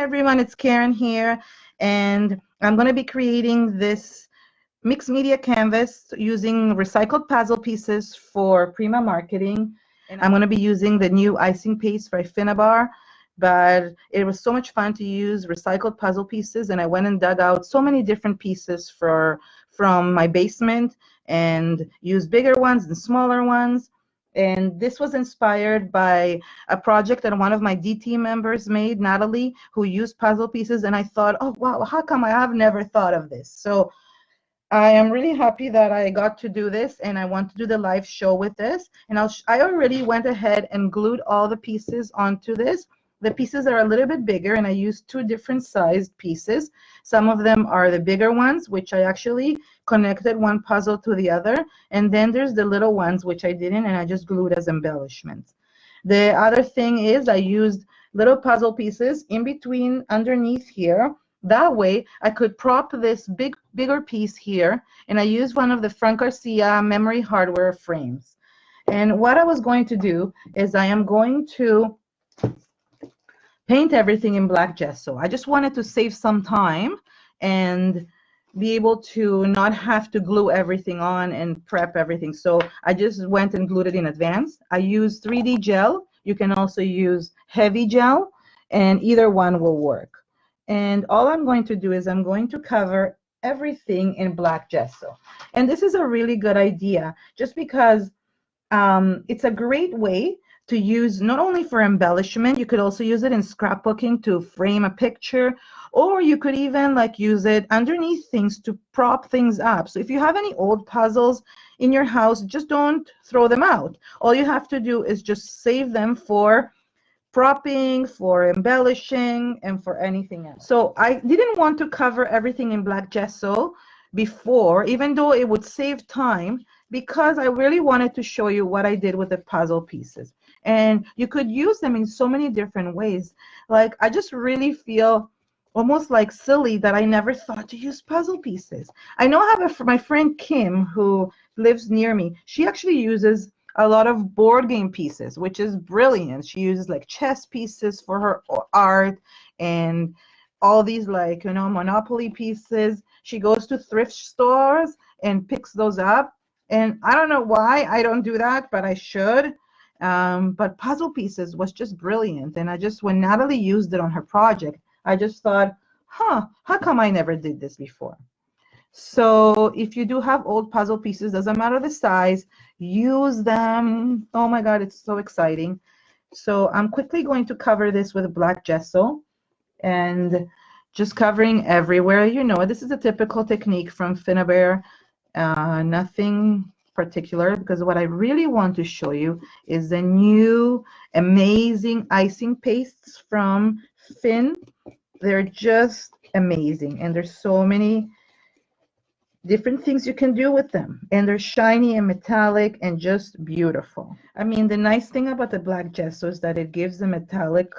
everyone, it's Karen here, and I'm going to be creating this mixed media canvas using recycled puzzle pieces for Prima marketing. And I'm going to be using the new icing paste by Finnabair, but it was so much fun to use recycled puzzle pieces, and I went and dug out so many different pieces from my basement and used bigger ones and smaller ones. And this was inspired by a project that one of my DT members made, Natalie, who used puzzle pieces. And I thought, oh, wow, how come I have never thought of this? So I am really happy that I got to do this, and I want to do the live show with this. And I already went ahead and glued all the pieces onto this. The pieces are a little bit bigger, and I used 2 different sized pieces. Some of them are the bigger ones, which I actually connected one puzzle to the other. And then there's the little ones, which I didn't, and I just glued as embellishments. The other thing is I used little puzzle pieces in between underneath here. That way I could prop this bigger piece here, and I used one of the Frank Garcia memory hardware frames. And what I was going to do is I am going to paint everything in black gesso. I just wanted to save some time and be able to not have to glue everything on and prep everything. So I just went and glued it in advance. I used 3D gel. You can also use heavy gel, and either one will work. And all I'm going to do is I'm going to cover everything in black gesso. And this is a really good idea just because it's a great way to use not only for embellishment. You could also use it in scrapbooking to frame a picture, or you could even like use it underneath things to prop things up. So if you have any old puzzles in your house, just don't throw them out. All you have to do is just save them for propping, for embellishing, and for anything else. So I didn't want to cover everything in black gesso before, even though it would save time, because I really wanted to show you what I did with the puzzle pieces. And you could use them in so many different ways. Like, I just really feel almost like silly that I never thought to use puzzle pieces. I know I have my friend Kim, who lives near me. She actually uses a lot of board game pieces, which is brilliant. She uses like chess pieces for her art and all these like, Monopoly pieces. She goes to thrift stores and picks those up. And I don't know why I don't do that, but I should. But puzzle pieces was just brilliant. And when Natalie used it on her project, I just thought, how come I never did this before? So if you do have old puzzle pieces, doesn't matter the size, use them. Oh my God, it's so exciting. So I'm quickly going to cover this with black gesso and just covering everywhere. This is a typical technique from Finnabair. Nothing particular, because what I really want to show you is the new amazing icing pastes from Finn. They're just amazing, and there's so many different things you can do with them, and they're shiny and metallic and just beautiful. I mean, the nice thing about the black gesso is that it gives the metallic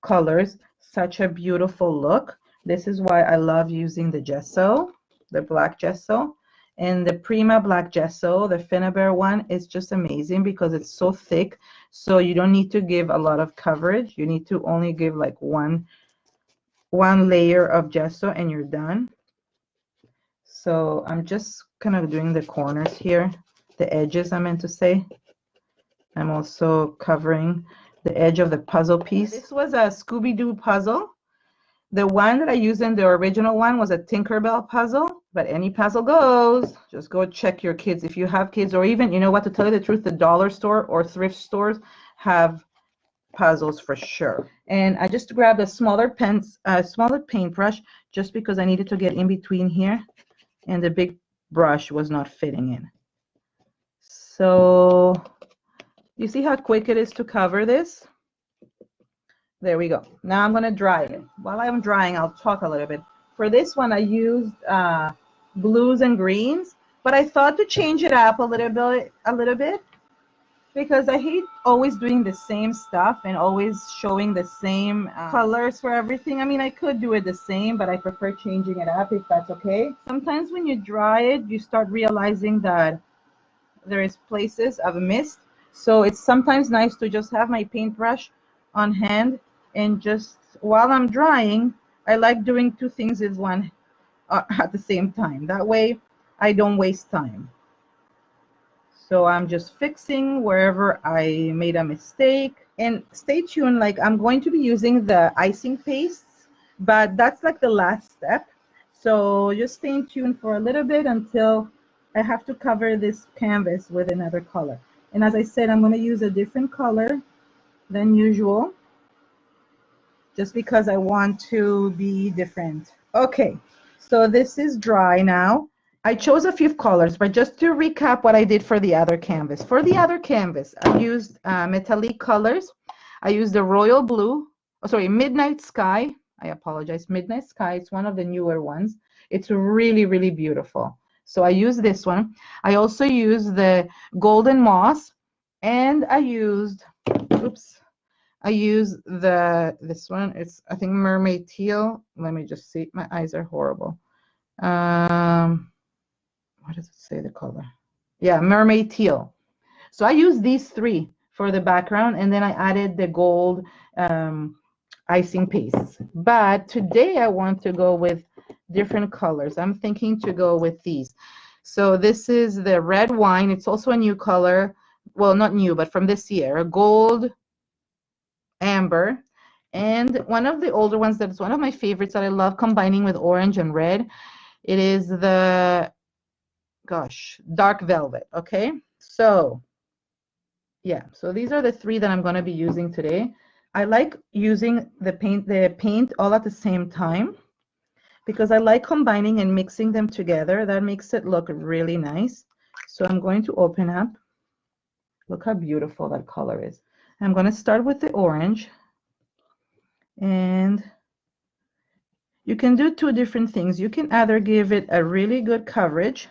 colors such a beautiful look. This is why I love using the gesso, the black gesso. And the Prima black gesso, the Finnabair one, is just amazing because it's so thick, so you don't need to give a lot of coverage. You need to only give like one layer of gesso and you're done. So I'm just kind of doing the corners here, the edges I meant to say. I'm also covering the edge of the puzzle piece. This was a Scooby-Doo puzzle. The one that I used in the original one was a Tinkerbell puzzle, but any puzzle goes. Just go check your kids if you have kids, or even, to tell you the truth, the dollar store or thrift stores have puzzles for sure. And I just grabbed a smaller paintbrush just because I needed to get in between here, and the big brush was not fitting in. So you see how quick it is to cover this? There we go. Now I'm going to dry it. While I'm drying, I'll talk a little bit. For this one, I used blues and greens, but I thought to change it up a little bit because I hate always doing the same stuff and always showing the same colors for everything. I mean, I could do it the same, but I prefer changing it up if that's okay. Sometimes when you dry it, you start realizing that there is places of mist. So it's sometimes nice to just have my paintbrush on hand and just while I'm drying, I like doing two things at one at the same time. That way I don't waste time. So I'm just fixing wherever I made a mistake. And stay tuned, like I'm going to be using the icing pastes, but that's like the last step. So just stay tuned for a little bit until I have to cover this canvas with another color. And as I said, I'm going to use a different color than usual, just because I want to be different. Okay, so this is dry now. I chose a few colors, but just to recap what I did for the other canvas. For the other canvas, I used Metallique colors. I used the royal blue, oh, sorry, midnight sky. I apologize, midnight sky. It's one of the newer ones. It's really, really beautiful. So I used this one. I also used the golden moss, and I used, oops, I use this one. It's, I think, mermaid teal. Let me just see. My eyes are horrible. What does it say the color? Yeah, mermaid teal. So I use these three for the background, and then I added the gold icing pastes. But today I want to go with different colors. I'm thinking to go with these. So this is the red wine. It's also a new color. Well, not new, but from this year. Gold amber. And one of the older ones that's one of my favorites that I love combining with orange and red, it is the, gosh, dark velvet. Okay, so yeah, so these are the three that I'm going to be using today. I like using the paint all at the same time because I like combining and mixing them together. That makes it look really nice. So I'm going to open up. Look how beautiful that color is. I'm going to start with the orange, and you can do two different things. You can either give it a really good coverage,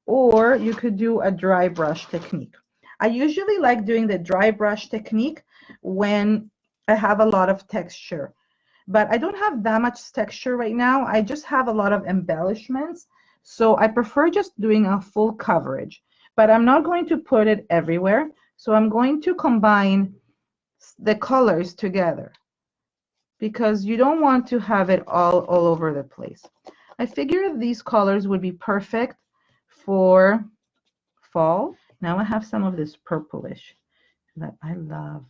or you could do a dry brush technique. I usually like doing the dry brush technique when I have a lot of texture, but I don't have that much texture right now. I just have a lot of embellishments, so I prefer just doing a full coverage, but I'm not going to put it everywhere. So I'm going to combine the colors together because you don't want to have it all over the place. I figured these colors would be perfect for fall. Now I have some of this purplish that I love.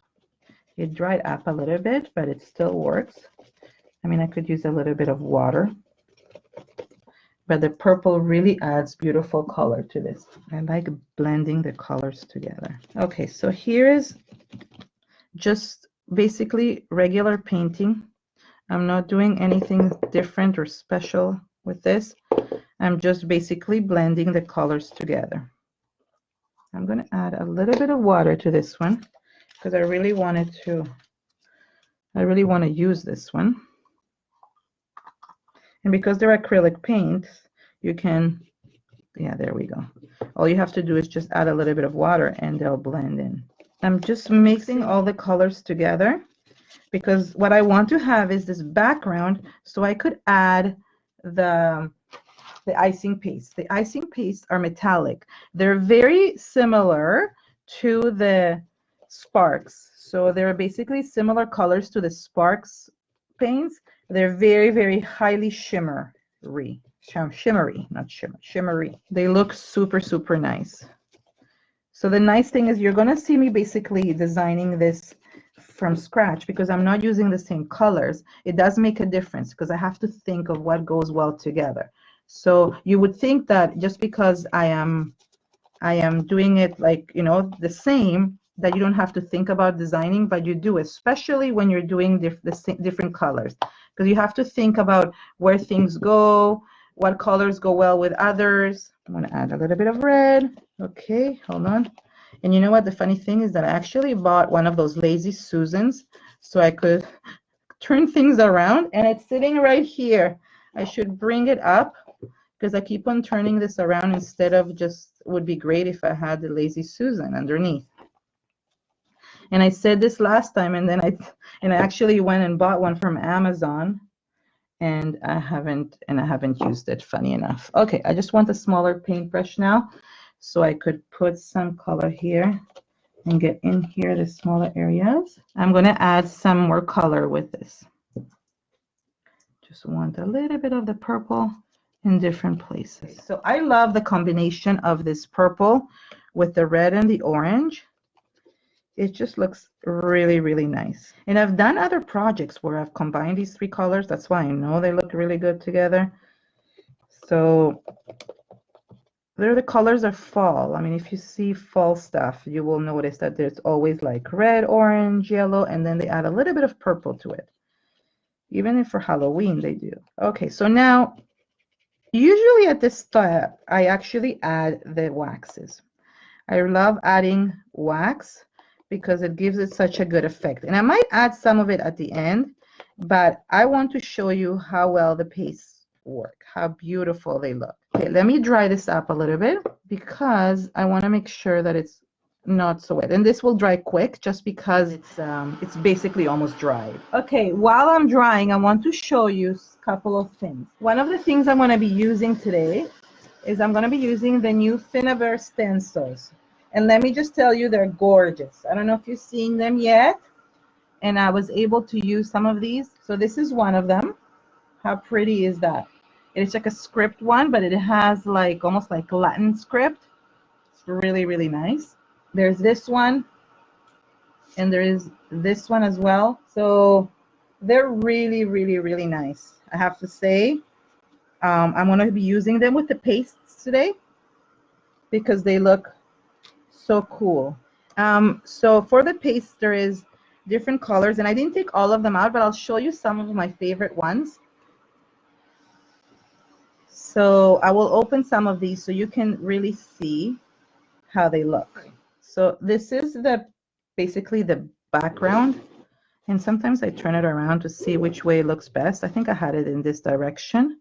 It dried up a little bit, but it still works. I mean, I could use a little bit of water, but the purple really adds beautiful color to this. I like blending the colors together. Okay, so here is just basically regular painting. I'm not doing anything different or special with this. I'm just basically blending the colors together. I'm going to add a little bit of water to this one because I really want to use this one. And because they're acrylic paints, you can, yeah, there we go. All you have to do is just add a little bit of water and they'll blend in. I'm just mixing all the colors together because what I want to have is this background, so I could add the icing paste. The icing pastes are metallic. They're very similar to the sparks. So they're basically similar colors to the sparks paints. They're very, very highly shimmery. Shimmery, not shimmery. They look super, super nice. So the nice thing is you're going to see me basically designing this from scratch because I'm not using the same colors. It does make a difference because I have to think of what goes well together. So you would think that just because I am doing it like, you know, the same, that you don't have to think about designing, but you do, especially when you're doing different colors, because you have to think about where things go, what colors go well with others. I'm going to add a little bit of red. Okay, hold on. And you know what? The funny thing is that I actually bought one of those lazy Susans so I could turn things around, and it's sitting right here. I should bring it up because I keep on turning this around instead of just, would be great if I had the lazy Susan underneath. And I said this last time, and then I actually went and bought one from Amazon, and I haven't used it, funny enough. Okay, I just want a smaller paintbrush now so I could put some color here and get in here the smaller areas. I'm going to add some more color with this. Just want a little bit of the purple in different places. So I love the combination of this purple with the red and the orange. It just looks really, really nice. And I've done other projects where I've combined these three colors. That's why I know they look really good together. So they're the colors of fall. I mean, if you see fall stuff, you will notice that there's always like red, orange, yellow, and then they add a little bit of purple to it. Even if for Halloween they do. Okay, so now usually at this step, I actually add the waxes. I love adding wax because it gives it such a good effect. And I might add some of it at the end, but I want to show you how well the pastes work, how beautiful they look. Okay, let me dry this up a little bit because I want to make sure that it's not so wet. And this will dry quick just because it's basically almost dry. Okay, while I'm drying, I want to show you a couple of things. One of the things I'm going to be using today is I'm going to be using the new Finnabair stencils. And let me just tell you, they're gorgeous. I don't know if you've seen them yet. And I was able to use some of these. So this is one of them. How pretty is that? It's like a script one, but it has like almost like Latin script. It's really, really nice. There's this one. And there is this one as well. So they're really, really, really nice. I have to say, I'm going to be using them with the pastes today because they look so cool. So for the paste, there is different colors, and I didn't take all of them out, but I'll show you some of my favorite ones. So I will open some of these so you can really see how they look. So this is basically the background, and sometimes I turn it around to see which way it looks best. I think I had it in this direction.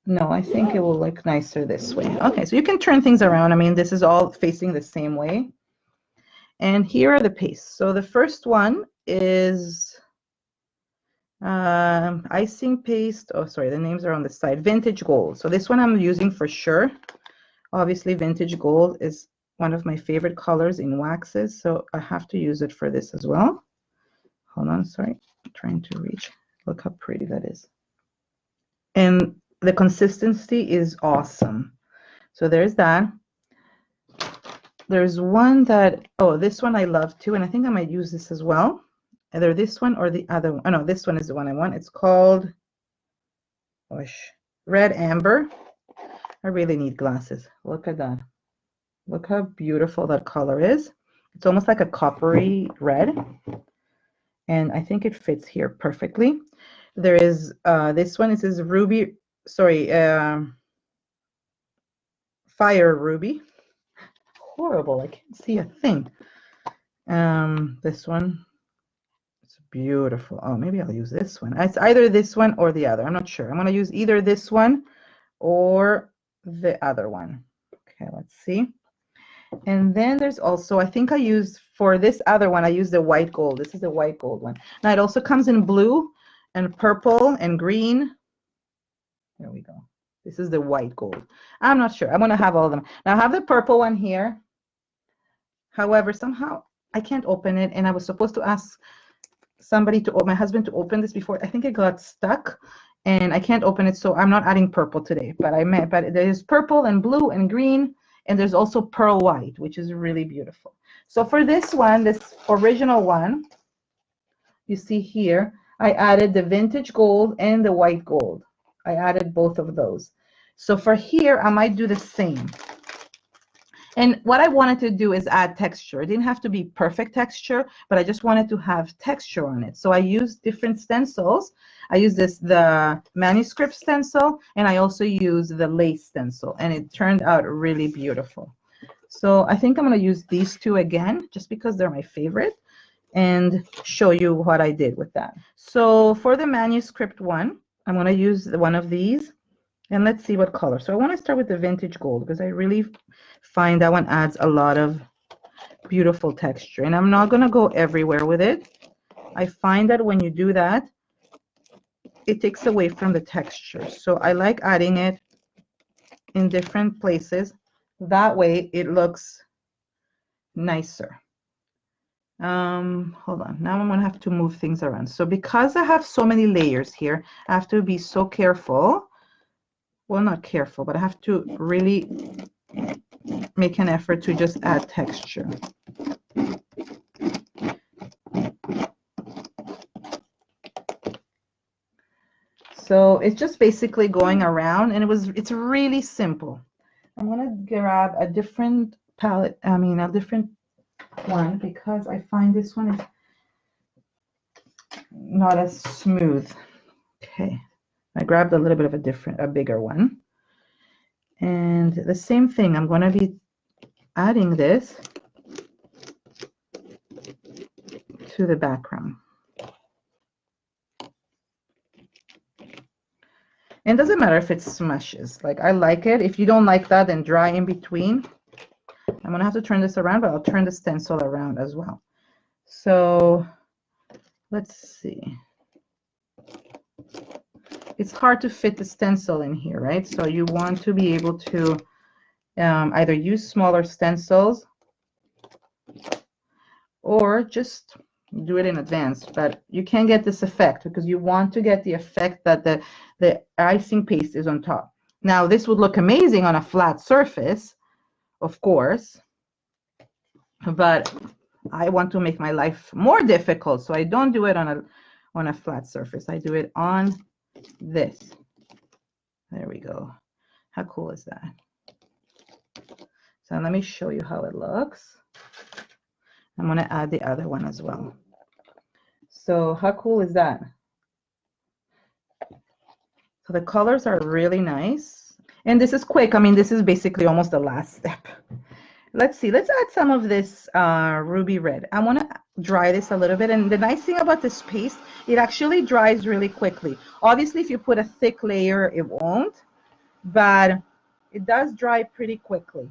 No, I think it will look nicer this way. Okay, so you can turn things around. I mean, this is all facing the same way. And here are the pastes. So the first one is Icing paste. Oh, sorry, the names are on the side. Vintage Gold. So this one I'm using for sure. Obviously, Vintage Gold is one of my favorite colors in waxes, so I have to use it for this as well. Hold on, sorry. I'm trying to reach. Look how pretty that is. And the consistency is awesome. So there's that. There's one that, oh, this one I love too, and I think I might use this as well. Either this one or the other one. Oh, no, this one is the one I want. It's called Red Amber. I really need glasses. Look at that. Look how beautiful that color is. It's almost like a coppery red. And I think it fits here perfectly. There is this one. It says Ruby, sorry, Fire Ruby. Horrible. I can't see a thing. This one. It's beautiful. Oh, maybe I'll use this one. It's either this one or the other. I'm not sure. I'm going to use either this one or the other one. Okay, let's see. And then there's also, I think I used for this other one, I used the white gold. This is the white gold one. Now it also comes in blue and purple and green. There we go. This is the white gold. I'm not sure. I'm going to have all of them. Now I have the purple one here. However, somehow I can't open it, and I was supposed to ask somebody to, my husband, to open this before. I think it got stuck and I can't open it, so I'm not adding purple today, but there's purple and blue and green, and there's also pearl white, which is really beautiful. So for this one, this original one, you see here, I added the vintage gold and the white gold. I added both of those. So for here, I might do the same. And what I wanted to do is add texture. It didn't have to be perfect texture, but I just wanted to have texture on it. So I used different stencils. I used the Manuscript stencil, and I also used the lace stencil, and it turned out really beautiful. So I think I'm going to use these two again, just because they're my favorite, and show you what I did with that. So for the Manuscript one, I'm going to use one of these. And let's see what color. So I want to start with the vintage gold because I really find that one adds a lot of beautiful texture. And I'm not going to go everywhere with it. I find that when you do that, it takes away from the texture. So I like adding it in different places. That way it looks nicer. Hold on. Now I'm gonna have to move things around. So because I have so many layers here, I have to be so careful. Well, not careful, but I have to really make an effort to just add texture. So it's just basically going around, and it's really simple. I'm gonna grab a different palette, a different one, because I find this one is not as smooth. Okay, I grabbed a little bit of a bigger one. And the same thing, I'm gonna be adding this to the background. And it doesn't matter if it smushes. Like, I like it. If you don't like that, then dry in between. I'm gonna have to turn this around, but I'll turn the stencil around as well. So let's see. It's hard to fit the stencil in here, right? So you want to be able to either use smaller stencils or just do it in advance, but you can't get this effect because you want to get the effect that the icing paste is on top. Now, this would look amazing on a flat surface, of course, but I want to make my life more difficult, so I don't do it on a flat surface. I do it on this. There we go. How cool is that? So let me show you how it looks. I'm going to add the other one as well. So how cool is that? So the colors are really nice. And this is quick. I mean, this is basically almost the last step. Let's see. Let's add some of this ruby red. I want to dry this a little bit. And the nice thing about this paste, it actually dries really quickly. Obviously, if you put a thick layer, it won't. But it does dry pretty quickly.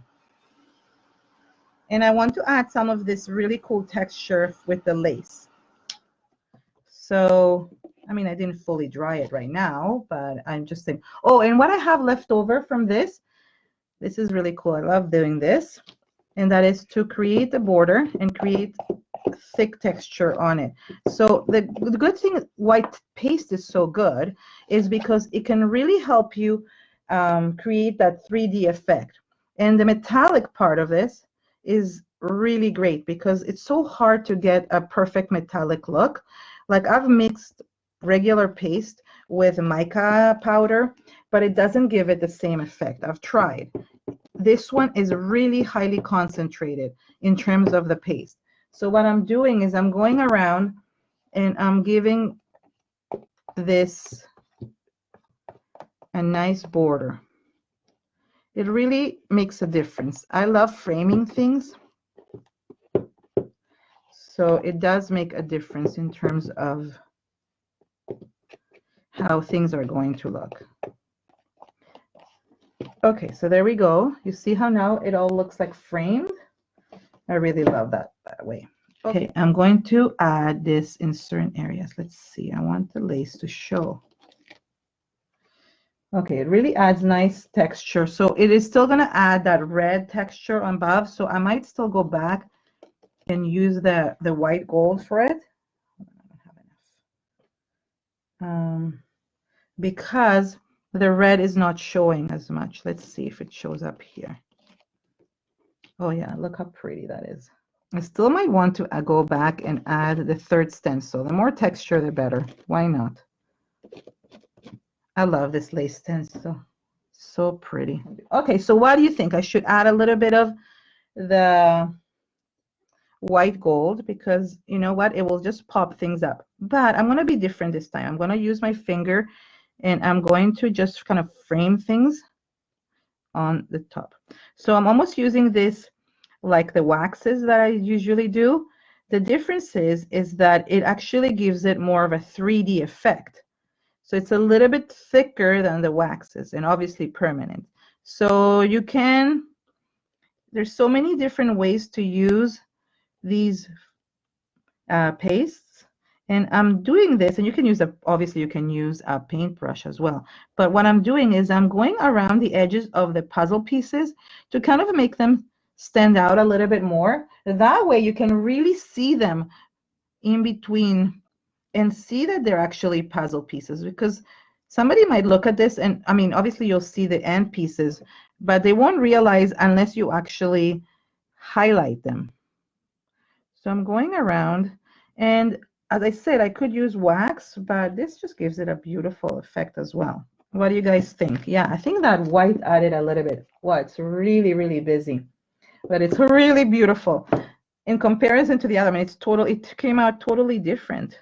And I want to add some of this really cool texture with the lace. So, I mean, I didn't fully dry it right now, but I'm just saying. Oh, and what I have left over from this is really cool. I love doing this. And that is to create the border and create thick texture on it. So the good thing white paste is so good is because it can really help you create that 3D effect. And the metallic part of this is really great because it's so hard to get a perfect metallic look. Like, I've mixed regular paste with mica powder, but it doesn't give it the same effect. I've tried. This one is really highly concentrated in terms of the paste. So what I'm doing is I'm going around and I'm giving this a nice border. It really makes a difference. I love framing things. So it does make a difference in terms of how things are going to look. Okay, so there we go. You see how now it all looks like framed? I really love that way. Okay, I'm going to add this in certain areas. Let's see. I want the lace to show. Okay, it really adds nice texture. So it is still going to add that red texture on above. So I might still go back and use the white gold for it. I don't have enough. Because the red is not showing as much. Let's see if it shows up here. Oh yeah, look how pretty that is. I still might want to go back and add the third stencil. The more texture, the better. Why not? I love this lace stencil. So pretty. Okay, so what do you think? I should add a little bit of the white gold because you know what? It will just pop things up. But I'm going to be different this time. I'm going to use my finger and I'm going to just kind of frame things on the top. So I'm almost using this like the waxes that I usually do. The difference is that it actually gives it more of a 3D effect. So it's a little bit thicker than the waxes and obviously permanent. So you can, there's so many different ways to use these pastes. And I'm doing this, and you can use obviously you can use a paintbrush as well. But what I'm doing is I'm going around the edges of the puzzle pieces to kind of make them stand out a little bit more. That way you can really see them in between and see that they're actually puzzle pieces, because somebody might look at this and, I mean, obviously you'll see the end pieces, but they won't realize unless you actually highlight them. So I'm going around, and as I said, I could use wax, but this just gives it a beautiful effect as well. What do you guys think? Yeah, I think that white added a little bit. Wow, it's really, really busy, but it's really beautiful. In comparison to the other one, it came out totally different.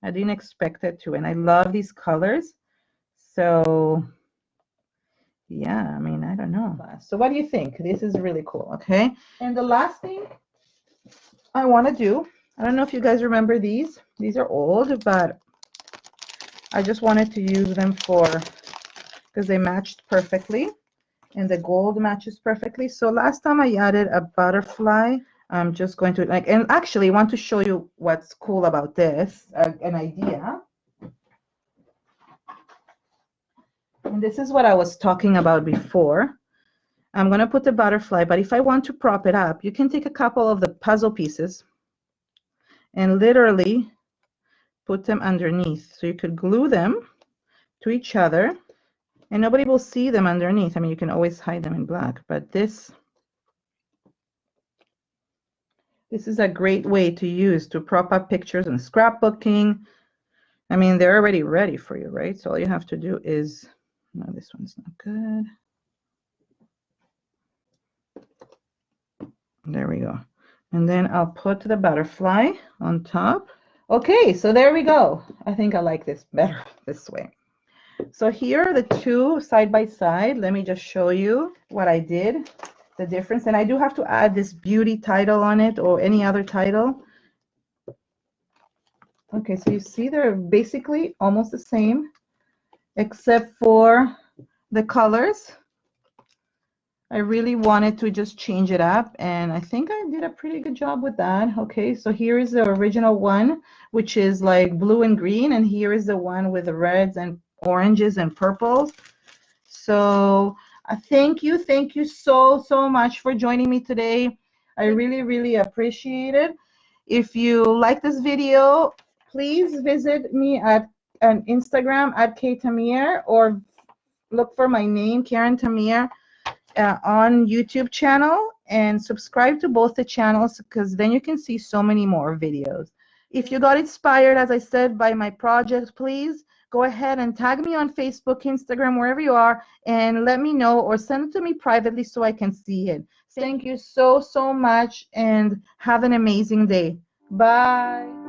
I didn't expect it to, and I love these colors. So yeah, I mean, I don't know. So what do you think? This is really cool, okay? And the last thing I want to do, I don't know if you guys remember these. These are old, but I just wanted to use them because they matched perfectly, and the gold matches perfectly. So last time I added a butterfly. I'm just going to and actually want to show you what's cool about this, an idea. And this is what I was talking about before. I'm going to put the butterfly, but if I want to prop it up, you can take a couple of the puzzle pieces and literally put them underneath. So you could glue them to each other and nobody will see them underneath. I mean, you can always hide them in black, but this is a great way to use to prop up pictures and scrapbooking. I mean, they're already ready for you, right? So all you have to do is, no, this one's not good. There we go. And then I'll put the butterfly on top. Okay, so there we go. I think I like this better this way. So here are the two side by side. Let me just show you what I did, the difference. And I do have to add this beauty title on it or any other title. Okay, so you see they're basically almost the same, except for the colors. I really wanted to just change it up, and I think I did a pretty good job with that. Okay, so here is the original one, which is like blue and green, and here is the one with the reds and oranges and purples. So thank you so much for joining me today. I really appreciate it. If you like this video, please visit me at Instagram at @KTamir, or look for my name, Karen Tamir, on YouTube channel, and subscribe to both the channels, because then you can see so many more videos. If you got inspired, as I said, by my project, please go ahead and tag me on Facebook, Instagram, wherever you are, and let me know, or send it to me privately so I can see it. Thank you so much, and have an amazing day. Bye.